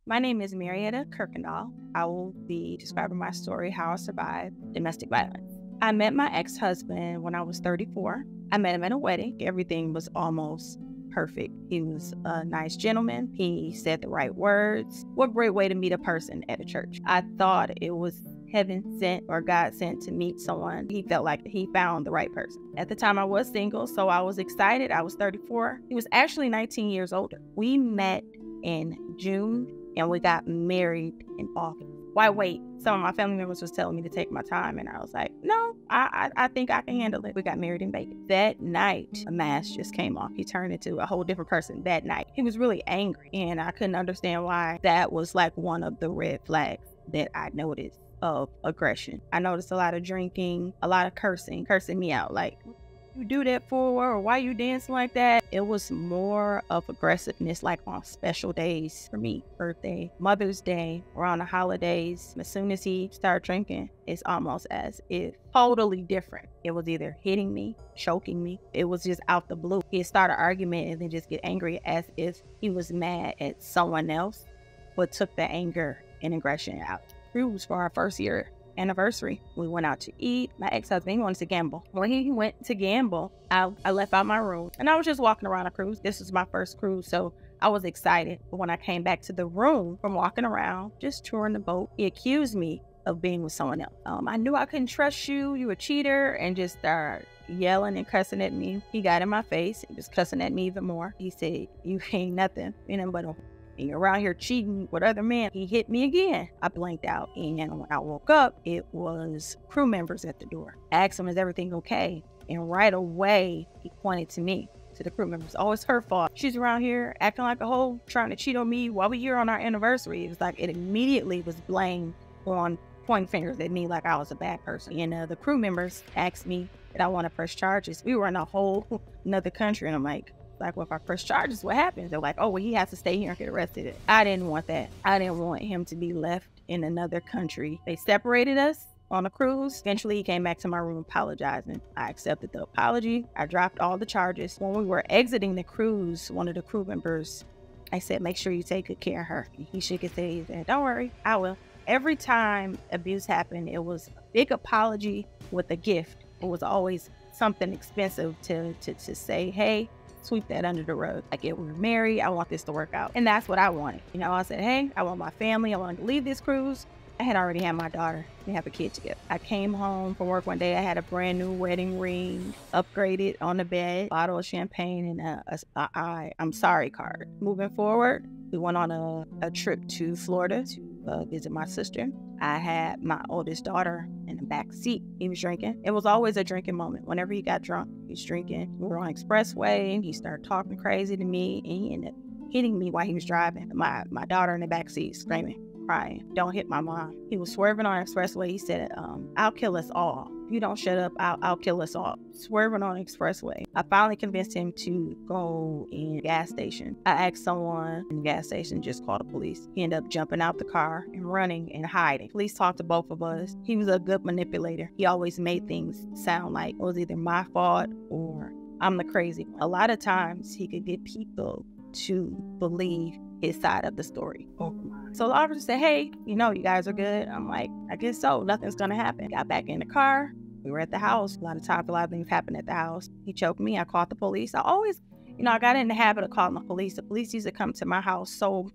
My name is Marietta Kirkendoll. I will be describing my story, how I survived domestic violence. I met my ex-husband when I was 34. I met him at a wedding. Everything was almost perfect. He was a nice gentleman. He said the right words. What great way to meet a person at a church. I thought it was heaven sent or God sent to meet someone. He felt like he found the right person. At the time I was single, so I was excited. I was 34. He was actually 19 years older. We met in June and we got married in August. Why wait? Some of my family members was telling me to take my time, and I was like, no, I think I can handle it. We got married in Vegas. That night, a mask just came off. He turned into a whole different person that night. He was really angry, and I couldn't understand why. That was like one of the red flags that I noticed of aggression. I noticed a lot of drinking, a lot of cursing me out, like, you do that for, or why you dancing like that? It was more of aggressiveness, like on special days for me, birthday, Mother's Day, around the holidays. As soon as he started drinking, it's almost as if totally different. It was either hitting me, choking me. It was just out the blue. He'd start an argument and then just get angry as if he was mad at someone else, but took the anger and aggression out. Cruise for our first year anniversary. We went out to eat. My ex-husband, he wanted to gamble. When he went to gamble, I left out my room and I was just walking around a cruise. This was my first cruise, so I was excited. But when I came back to the room from walking around, just touring the boat, he accused me of being with someone else. I knew I couldn't trust you. You a cheater, and just started yelling and cussing at me. He got in my face and was cussing at me even more. He said, you ain't nothing, but you're around here cheating with other men. He hit me again. I blanked out, and when I woke up, it was crew members at the door. I asked him, is everything okay? And right away, he pointed to me, to the crew members. Oh, it's her fault. She's around here acting like a hoe, trying to cheat on me while we're here on our anniversary. It was like it immediately was blamed on pointing fingers at me like I was a bad person. And the crew members asked me that I want to press charges. We were in a whole another country, and I'm like, well, if I press charges, what happens? They're like, oh, well, he has to stay here and get arrested. I didn't want that. I didn't want him to be left in another country. They separated us on a cruise. Eventually, he came back to my room apologizing. I accepted the apology. I dropped all the charges. When we were exiting the cruise, one of the crew members, I said, make sure you take good care of her. He shook his head. He said, don't worry, I will. Every time abuse happened, it was a big apology with a gift. It was always something expensive to say, hey, sweep that under the rug. Like, if we're married, I want this to work out. And that's what I wanted. I said, hey, I want my family. I want to leave this cruise. I had already had my daughter. We have a kid together. I came home from work one day. I had a brand new wedding ring, upgraded on the bed, bottle of champagne, and a I'm sorry card. Moving forward, we went on a trip to Florida to visit my sister. I had my oldest daughter in the back seat. He was drinking. It was always a drinking moment. Whenever he got drunk, he was drinking. We were on expressway, and he started talking crazy to me, and he ended up hitting me while he was driving. My daughter in the back seat screaming, crying, don't hit my mom. He was swerving on expressway. He said, I'll kill us all. If you don't shut up, I'll kill us all. Swerving on expressway. I finally convinced him to go in a gas station. I asked someone in the gas station, just call the police. He ended up jumping out the car and running and hiding. Police talked to both of us. He was a good manipulator. He always made things sound like it was either my fault or I'm the crazy one. A lot of times he could get people to believe his side of the story over mine. So the officer said, hey, you guys are good. I'm like, I guess so. Nothing's gonna happen. Got back in the car. We were at the house. A lot of times, a lot of things happened at the house. He choked me. I called the police. I always, I got in the habit of calling the police. The police used to come to my house so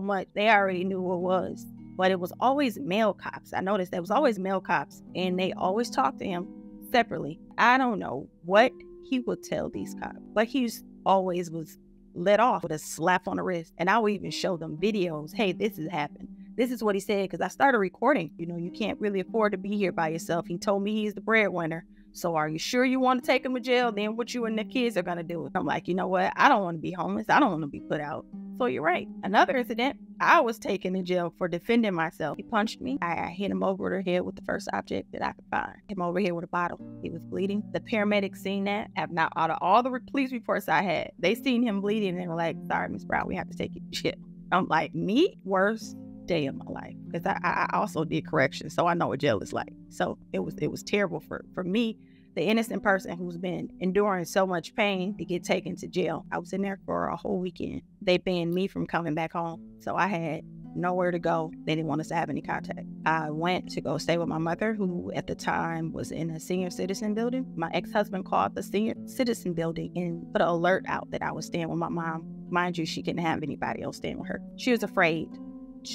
much. They already knew who it was. But it was always male cops. I noticed there was always male cops, and they always talked to him separately. I don't know what he would tell these cops, but he always was let off with a slap on the wrist. And I would even show them videos. Hey, this has happened. This is what he said, because I started recording. You can't really afford to be here by yourself. He told me he's the breadwinner. So are you sure you want to take him to jail? Then what you and the kids are going to do? I'm like, you know what? I don't want to be homeless. I don't want to be put out. So you're right. Another incident, I was taken to jail for defending myself. He punched me. I hit him over the head with the first object that I could find. Hit him over here with a bottle. He was bleeding. The paramedics seen that. Out of all the police reports I had, they seen him bleeding and were like, sorry, Miss Brown, we have to take you to jail. I'm like, me? Worst day of my life. Because I also did corrections, so I know what jail is like. So it was terrible for me, the innocent person who's been enduring so much pain, to get taken to jail. I was in there for a whole weekend. They banned me from coming back home. So I had nowhere to go. They didn't want us to have any contact. I went to go stay with my mother, who at the time was in a senior citizen building. My ex-husband called the senior citizen building and put an alert out that I was staying with my mom. Mind you, she couldn't have anybody else staying with her. She was afraid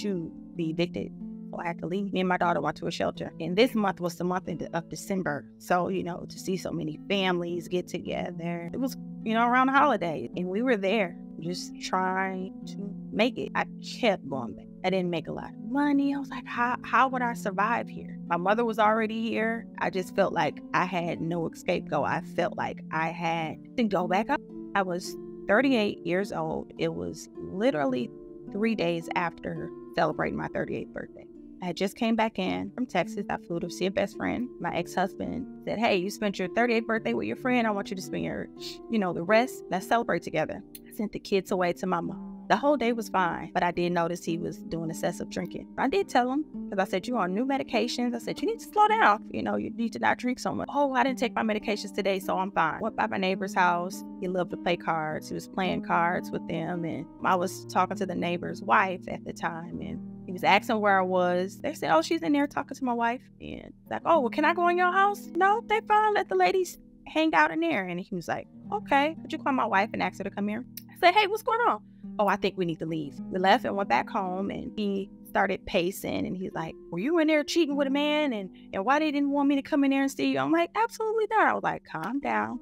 to be evicted. So I had to leave. Me and my daughter went to a shelter. And this month was the month of December. So, to see so many families get together. It was, around the holidays. And we were there just trying to make it. I kept going back. I didn't make a lot of money. I was like, how would I survive here? My mother was already here. I just felt like I had no scapegoat. I felt like I had to go back up. I was 38 years old. It was literally 3 days after celebrating my 38th birthday. I had just came back in from Texas. I flew to see a best friend. My ex-husband said, hey, you spent your 38th birthday with your friend. I want you to spend your, the rest. Let's celebrate together. I sent the kids away to my mom. The whole day was fine, but I did notice he was doing excessive drinking. I did tell him, because I said, you're on new medications. I said, you need to slow down. You need to not drink so much. Oh, I didn't take my medications today, so I'm fine. Went by my neighbor's house. He loved to play cards. He was playing cards with them, and I was talking to the neighbor's wife at the time, and he was asking where I was. They said, oh, she's in there talking to my wife. And like, oh, well, can I go in your house? No, they fine. Let the ladies hang out in there. And he was like, okay, could you call my wife and ask her to come here? I said, hey, what's going on? Oh, I think we need to leave. We left and went back home, and he started pacing, and he's like, were you in there cheating with a man? And why they didn't want me to come in there and see you? I'm like, absolutely not. I was like, calm down.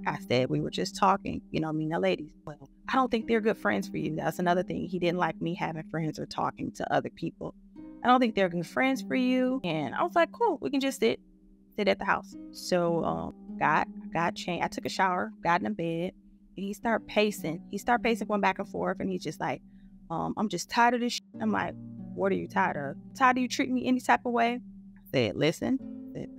I said, we were just talking, me and the ladies. Well, I don't think they're good friends for you. That's another thing. He didn't like me having friends or talking to other people. I don't think they're good friends for you. And I was like, cool, we can just sit at the house. So got changed. I took a shower, got in the bed. He started pacing. Going back and forth. And he's just like, I'm just tired of this shit. I'm like, what are you tired of? Tired of you treating me any type of way? I said, listen,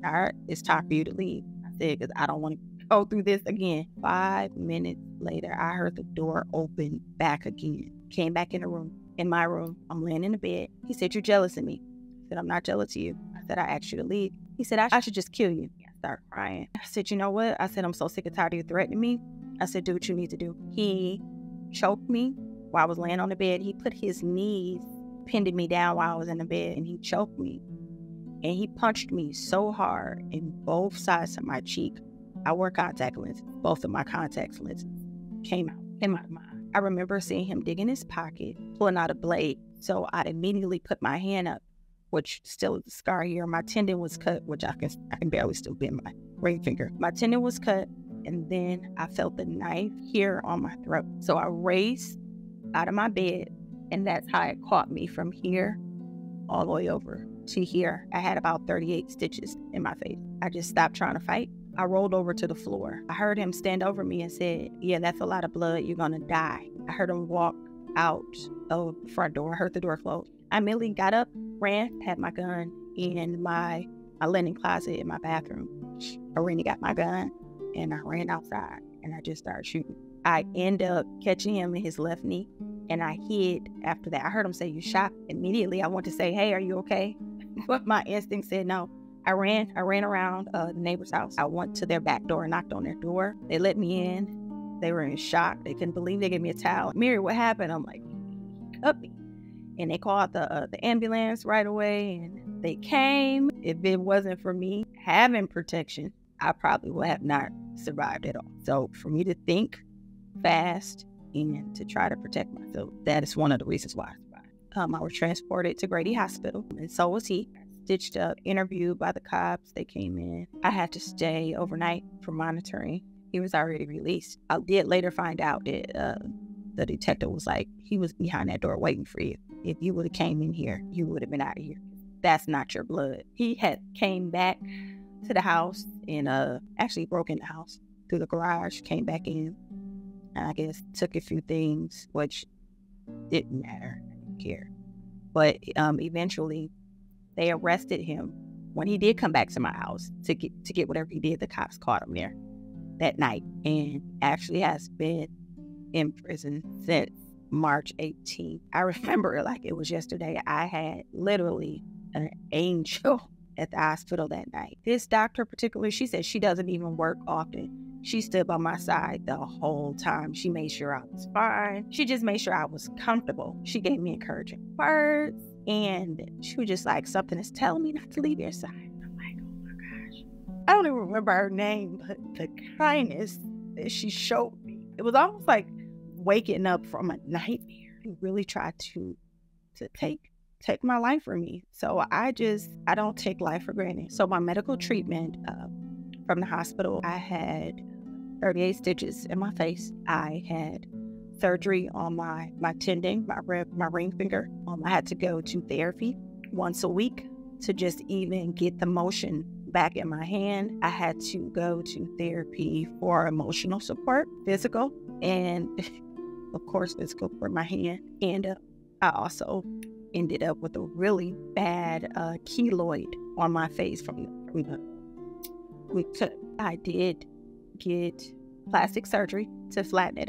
all right, it's time for you to leave. I said, because I don't want to go through this again. 5 minutes later, I heard the door open back again. Came back in the room, in my room. I'm laying in the bed. He said, you're jealous of me. I said, I'm not jealous of you. I said, I asked you to leave. He said, I should just kill you. I started crying. I said, you know what? I said, I'm so sick and tired of you threatening me. I said, do what you need to do. He choked me while I was laying on the bed. He put his knees, pinned me down while I was in the bed, and he choked me. And he punched me so hard in both sides of my cheek. I wear contact lenses. Both of my contact lenses came out in my mind. I remember seeing him dig in his pocket, pulling out a blade. So I immediately put my hand up, which still is a scar here. My tendon was cut, which I can barely still bend my ring finger. My tendon was cut. And then I felt the knife here on my throat. So I raced out of my bed, and that's how it caught me from here all the way over to here. I had about 38 stitches in my face. I just stopped trying to fight. I rolled over to the floor. I heard him stand over me and said, yeah, that's a lot of blood. You're going to die. I heard him walk out of the front door. I heard the door close. I immediately got up, ran, had my gun in my linen closet in my bathroom. I ran and got my gun. And I ran outside and I just started shooting. I end up catching him in his left knee, and I hid after that. I heard him say, you shot. Immediately I went to say, hey, are you okay? But my instinct said no. I ran around the neighbor's house. I went to their back door and knocked on their door. They let me in. They were in shock. They couldn't believe. They gave me a towel. Mary, what happened? I'm like, cut me. And they called the ambulance right away, and they came. If it wasn't for me having protection, I probably would have not survived at all. So for me to think fast and to try to protect myself, that is one of the reasons why I survived. I was transported to Grady Hospital, and so was he. Stitched up, interviewed by the cops. They came in. I had to stay overnight for monitoring. He was already released. I did later find out that the detective was like, he was behind that door waiting for you. If you would have came in here, you would have been out of here. That's not your blood. He had came back to the house and actually broke in the house through the garage, came back in, and I guess took a few things, which didn't matter. I didn't care. But eventually they arrested him when he did come back to my house to get whatever he did. The cops caught him there that night, and actually has been in prison since March 18th. I remember it like it was yesterday. I had literally an angel at the hospital that night. This doctor particularly, she said she doesn't even work often. She stood by my side the whole time. She made sure I was fine. She just made sure I was comfortable. She gave me encouraging words, and she was just like, something is telling me not to leave your side. I'm like, oh my gosh. I don't even remember her name, but the kindness that she showed me, it was almost like waking up from a nightmare. She really tried to take my life from me. So I don't take life for granted. So my medical treatment from the hospital, I had 38 stitches in my face. I had surgery on my tendon, my ring finger. I had to go to therapy once a week to just even get the motion back in my hand. I had to go to therapy for emotional support, physical, and of course physical for my hand. And I also ended up with a really bad keloid on my face from the I did get plastic surgery to flatten it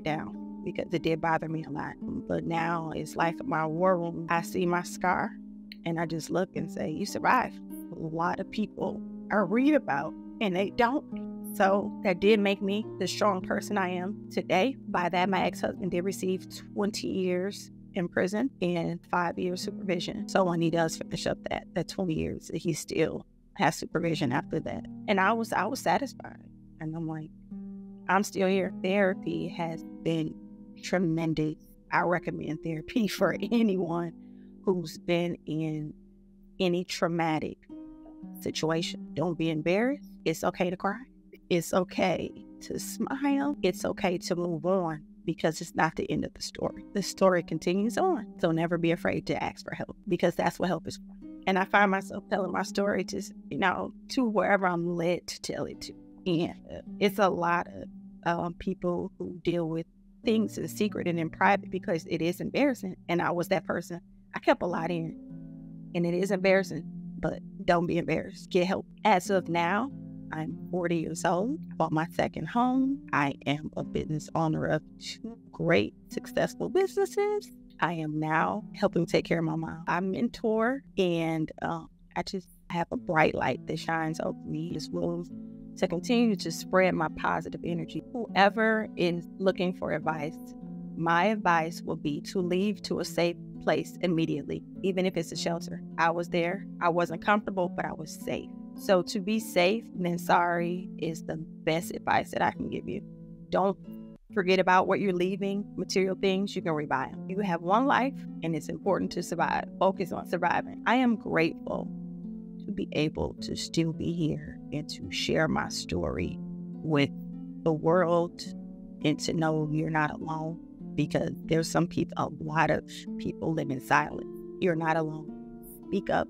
down, because it did bother me a lot. But now it's like my war room. I see my scar and I just look and say, you survived. A lot of people I read about and they don't. So that did make me the strong person I am today. By that, my ex-husband did receive 20 years in prison and 5 years supervision. So when he does finish up that 20 years, he still has supervision after that. And I was satisfied. And I'm like, I'm still here. Therapy has been tremendous. I recommend therapy for anyone who's been in any traumatic situation. Don't be embarrassed. It's okay to cry. It's okay to smile. It's okay to move on, because it's not the end of the story. The story continues on. So never be afraid to ask for help, because that's what help is for. And I find myself telling my story to wherever I'm led to tell it to. And it's a lot of people who deal with things in secret and in private because it is embarrassing. And I was that person. I kept a lot in, and it is embarrassing, but don't be embarrassed. Get help. As of now, I'm 40 years old. I bought my second home. I am a business owner of 2 great, successful businesses. I am now helping take care of my mom. I mentor, and I just have a bright light that shines over me. Just willing to continue to spread my positive energy. Whoever is looking for advice, my advice will be to leave to a safe place immediately, even if it's a shelter. I was there. I wasn't comfortable, but I was safe. So to be safe than sorry is the best advice that I can give you. Don't forget about what you're leaving. Material things, you can rebuy them. You have one life, and it's important to survive. Focus on surviving. I am grateful to be able to still be here and to share my story with the world, and to know you're not alone, because there's a lot of people live in silence. You're not alone. Speak up,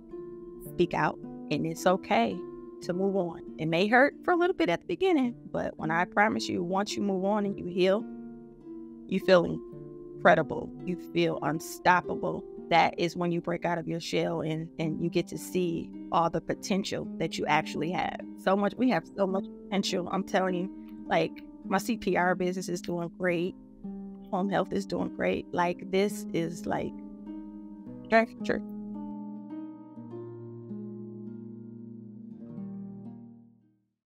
speak out, and it's okay to move on. It may hurt for a little bit at the beginning, but when I promise you, once you move on and you heal, you feel incredible. You feel unstoppable. That is when you break out of your shell and you get to see all the potential that you actually have. We have so much potential. I'm telling you, like, my CPR business is doing great. Home health is doing great. Like, this is like,